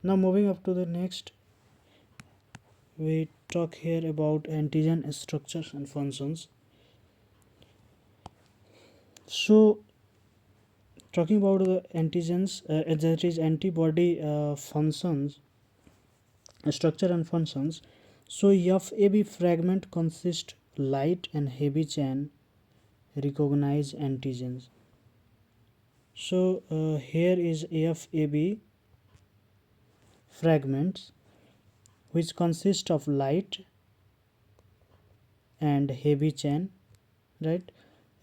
Now moving up to the next, we talk here about antigen structures and functions. So talking about the antigens, that is antibody functions, structure and functions. So FAB fragment consists light and heavy chain recognized antigens. So here is FAB fragments which consist of light and heavy chain, right,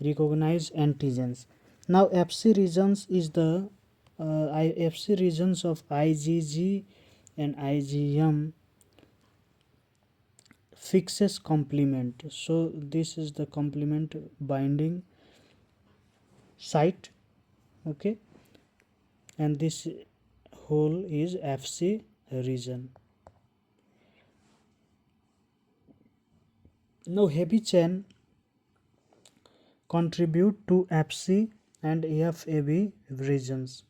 recognize antigens. Now FC regions is the FC regions of IgG and IgM fixes complement. So this is the complement binding site, okay, and this whole is FC region. Now heavy chain contribute to FC and FAB regions.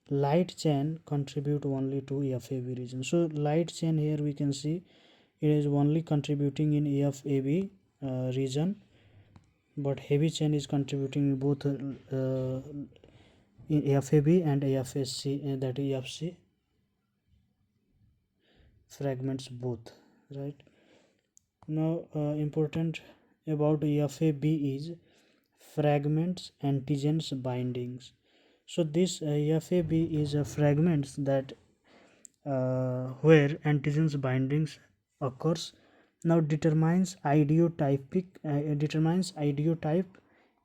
Light chain contribute only to FAB region. So light chain here we can see it is only contributing in FAB region, but heavy chain is contributing in both in FAB and AFSC, that is FC fragments both, right. Now important about FAB is fragments antigens bindings. So this FAB is fragments that where antigens bindings occurs. Now determines ideotype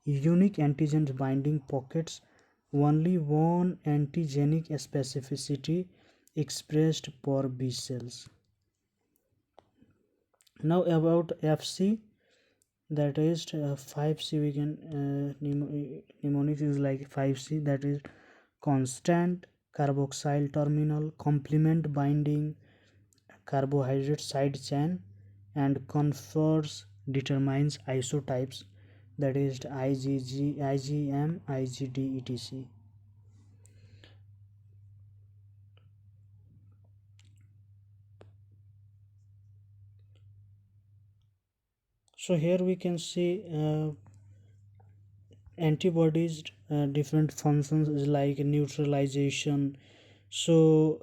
unique antigen binding pockets, only one antigenic specificity expressed per B cells. Now about FC, that is 5C, we can mnemonic is like 5C, that is constant carboxyl terminal, complement binding, carbohydrate side chain, and confers determines isotypes, that is IgG, IgM, IgD, etc. So here we can see antibodies different functions is like neutralization. So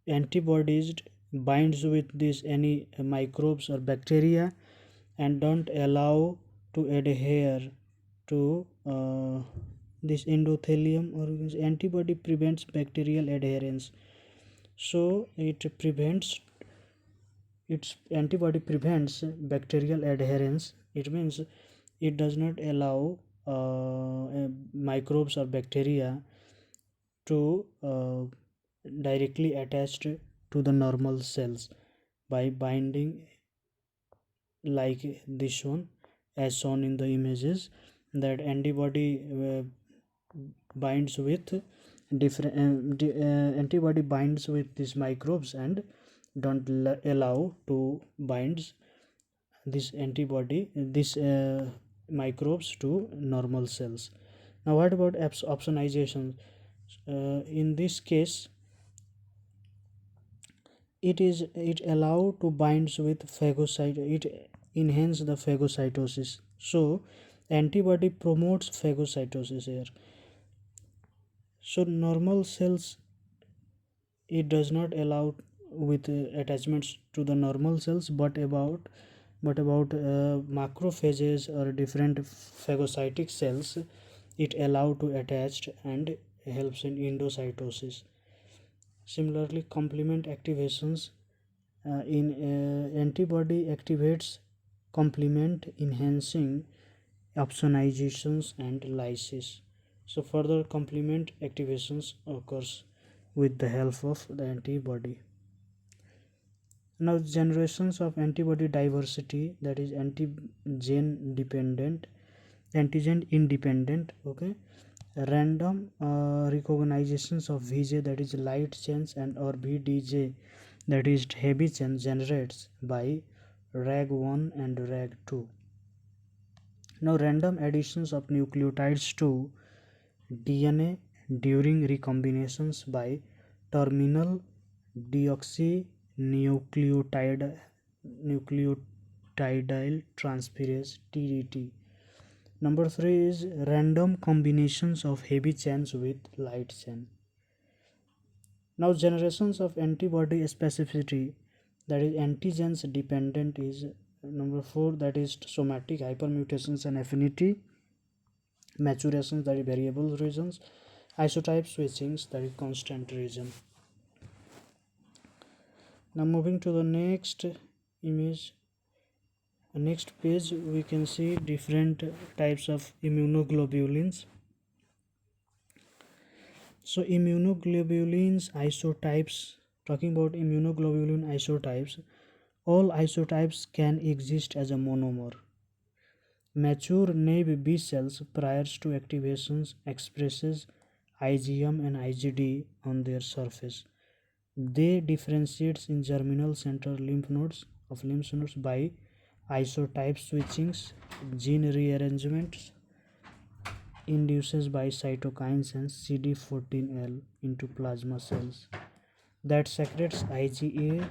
antibodies binds with this any microbes or bacteria and don't allow to adhere to this endothelium, or antibody prevents bacterial adherence. So its antibody prevents bacterial adherence. It means it does not allow microbes or bacteria to directly attached to the normal cells by binding like this one, as shown in the images, that antibody binds with different antibody binds with these microbes and don't allow to binds this antibody this microbes to normal cells. Now what about opsonization? In this case it allow to binds with phagocyte, it enhance the phagocytosis. So antibody promotes phagocytosis here. So normal cells it does not allow with attachments to the normal cells, but about macrophages or different phagocytic cells it allow to attach and helps in endocytosis. Similarly complement activations in antibody activates complement enhancing opsonizations and lysis. So further complement activations occurs with the help of the antibody. Now generations of antibody diversity, that is antigen independent, okay, random recognitions of VJ, that is light chains, and or VDJ, that is heavy chain, generates by RAG1 and RAG2. Now random additions of nucleotides to DNA during recombinations by terminal deoxynucleotide nucleotidyl transferase TDT. Number 3 is random combinations of heavy chains with light chain. Now generations of antibody specificity, that is antigens dependent, is number 4, that is somatic hypermutations and affinity maturations, that is variable regions, isotype switchings, that is constant region. Now moving to the next image, next page, we can see different types of immunoglobulins. So immunoglobulins isotypes, talking about immunoglobulin isotypes, all isotypes can exist as a monomer. Mature naive B cells prior to activations expresses IgM and IgD on their surface. They differentiate in germinal center lymph nodes by isotype switchings, gene rearrangements induces by cytokines and CD14L into plasma cells that secretes IgA,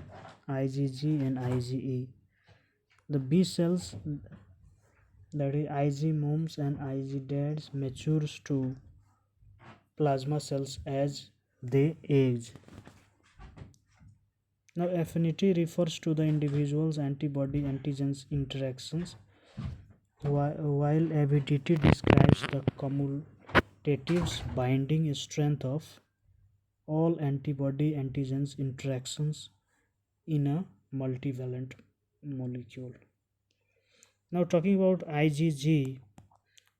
IgG and IgE. The B cells, that is IgMOMs and IgDads, matures to plasma cells as they age. Now affinity refers to the individual's antibody antigens interactions, while avidity describes the cumulative binding strength of all antibody antigens interactions in a multivalent molecule. Now talking about IgG,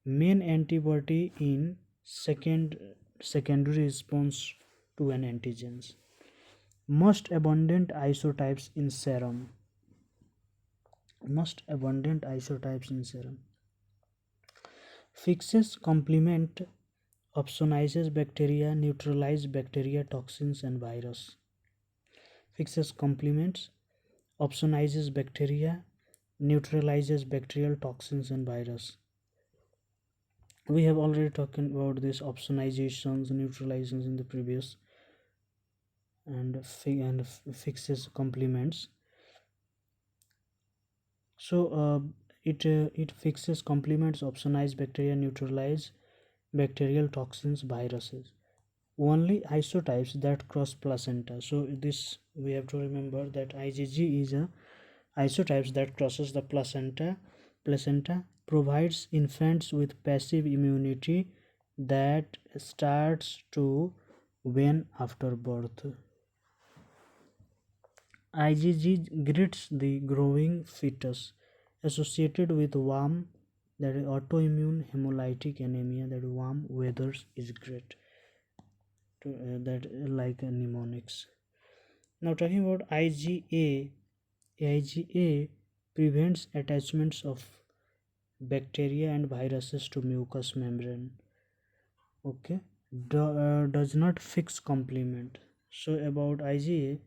main antibody in secondary response to an antigens. Most abundant isotypes in serum. Fixes complement opsonizes bacteria, neutralize bacteria, toxins and virus. Fixes complements, opsonizes bacteria, neutralizes bacterial toxins and virus. We have already talked about this opsonizations, neutralizations in the previous, and fixes complements. So it fixes complements, opsonize bacteria, neutralize bacterial toxins, viruses. Only isotypes that cross placenta. So this we have to remember that IgG is a isotypes that crosses the placenta provides infants with passive immunity that starts to wane after birth. IgG greets the growing fetus associated with warm, that is autoimmune hemolytic anemia, that warm weathers is great to, that like mnemonics. Now talking about IgA prevents attachments of bacteria and viruses to mucous membrane. Okay, does not fix complement. So about IgA,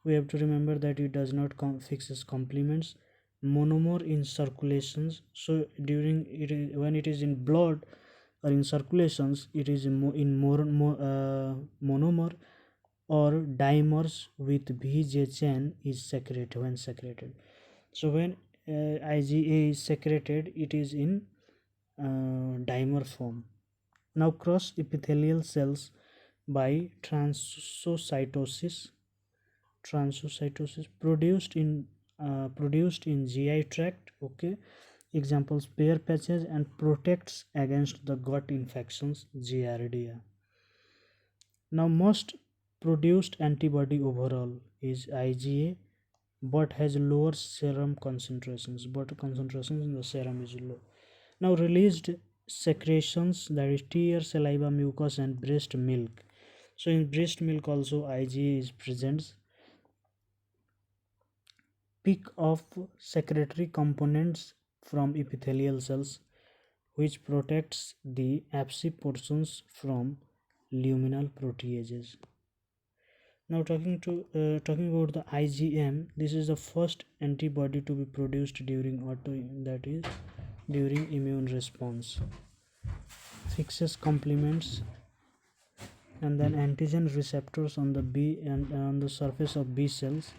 we have to remember that it does not fixes complements. Monomer in circulations. So during it is, when it is in blood or in circulations, it is in monomer or dimers with VJ chain is secreted when secreted. So when IgA is secreted, it is in dimer form. Now cross epithelial cells by transcytosis produced in GI tract. Okay, examples pear patches, and protects against the gut infections, giardia. Now most produced antibody overall is IgA, but has lower serum concentrations, in the serum is low. Now released secretions, that is tear, saliva, mucus and breast milk. So in breast milk also IgA is present. Pick of secretory components from epithelial cells, which protects the abscissa portions from luminal proteases. Now talking about the IgM, this is the first antibody to be produced during during immune response. Fixes complements and then antigen receptors on the B and on the surface of B cells,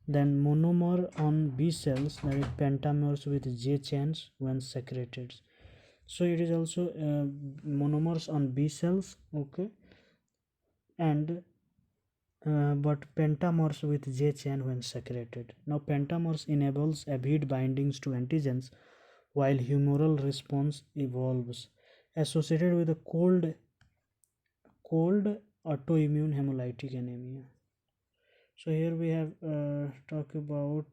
then monomer on B cells, that is pentamers with J chains when secreted. So it is also monomers on B cells, okay, and but pentamers with J chain when secreted. Now pentamers enables avid bindings to antigens while humoral response evolves associated with a cold autoimmune hemolytic anemia. So here we have talk about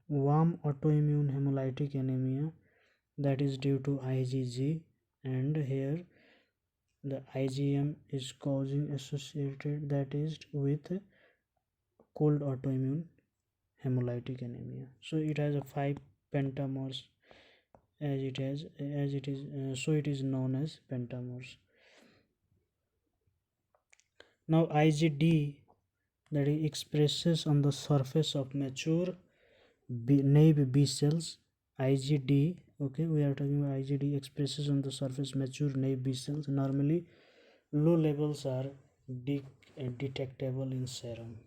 warm autoimmune hemolytic anemia, that is due to IgG, and here the IgM is causing associated, that is with cold autoimmune hemolytic anemia. So it has a 5 pentamers as it is so it is known as pentamers. Now IgD, that is expresses on the surface of mature naive B cells. IgD, okay, we are talking about IgD expresses on the surface mature naive B cells. Normally low levels are detectable in serum.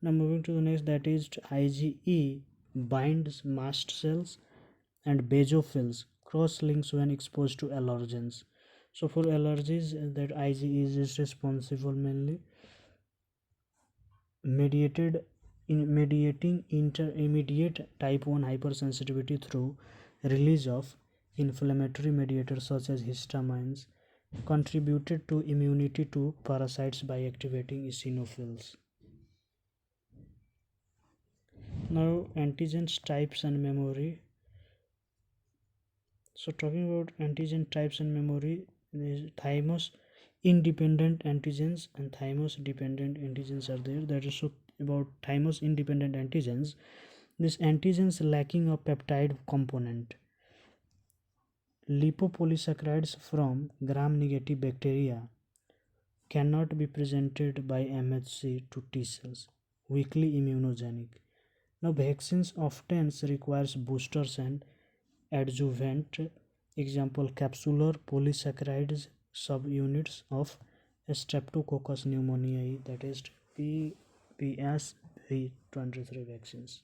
Now moving to the next, that is IgE binds mast cells and basophils, cross links when exposed to allergens. So for allergies, that IgE is responsible mainly mediating intermediate type 1 hypersensitivity through release of inflammatory mediators such as histamines, contributed to immunity to parasites by activating eosinophils. Now antigens types and memory. So talking about antigen types and memory, is thymos independent antigens and thymos dependent antigens are there. That is so about thymos independent antigens. These antigens lacking a peptide component. Lipopolysaccharides from gram-negative bacteria cannot be presented by MHC to T cells. Weakly immunogenic. Now vaccines often requires boosters and adjuvant. Example, capsular polysaccharides subunits of Streptococcus pneumoniae, that is PPSV23 vaccines.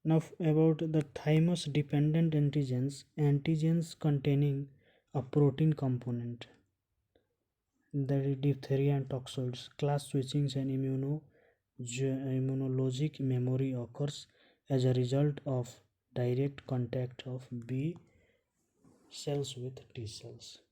Now about the thymus dependent antigens containing a protein component, that is diphtheria and toxoids. Class switchings and immunologic memory occurs as a result of direct contact of B cells with T cells.